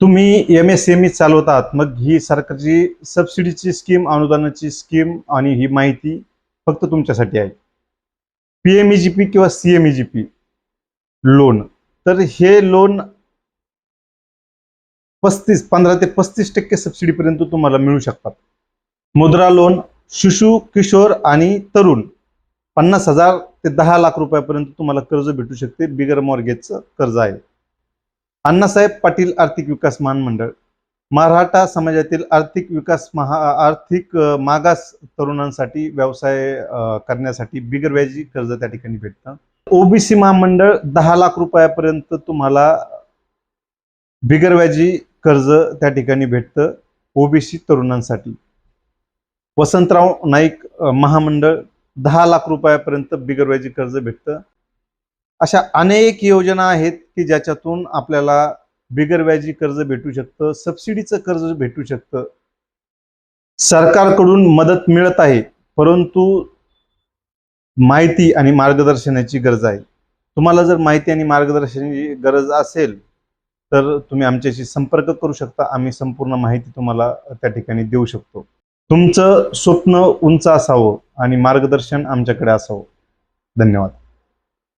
तुम्ही MSME चालवतात, मग ही सरकारची सबसिडीची स्कीम, अनुदानाची स्कीम आणि ही माहिती फक्त तुमच्यासाठी आहे. PMEGP किंवा CMEGP लोन, तर हे लोन 15 ते 35% सबसिडीपर्यंत तुम्हाला मिळू शकतात. मुद्रा लोन शिशु, किशोर आणि तरुण 50,000 ते 10 लाख रुपयापर्यंत तुम्हाला कर्ज भेटू शकते. बिगर मॉर्गेजचं कर्ज आहे. अण्णासाहेब पाटील आर्थिक विकास महामंडळ मराठा समाजातील आर्थिक मागास तरुणांसाठी व्यवसाय करण्यासाठी बिगर व्याजी कर्ज त्या ठिकाणी भेटतं. ओबीसी महामंडळ 10 लाख रुपयापर्यंत तुम्हाला बिगर व्याजी कर्ज त्या ठिकाणी भेटतं ओबीसी तरुणांसाठी. वसंतराव नाईक महामंडळ 10 लाख रुपयापर्यंत बिगर व्याजी कर्ज भेटतं. अशा अनेक योजना आहेत की ज्याच्यातून आपल्याला बिगर व्याजी कर्ज भेटू शकतं, सबसिडीचं कर्ज भेटू शकतं. सरकारकडून मदत मिळत आहे, परंतु माहिती आणि मार्गदर्शनाची गरज आहे. तुम्हाला जर माहिती आणि मार्गदर्शनाची गरज असेल तर तुम्ही आमच्याशी संपर्क करू शकता. आम्ही संपूर्ण माहिती तुम्हाला त्या ठिकाणी देऊ शकतो. तुमचं स्वप्न उंच असावं आणि मार्गदर्शन आमच्याकडे असावं. धन्यवाद.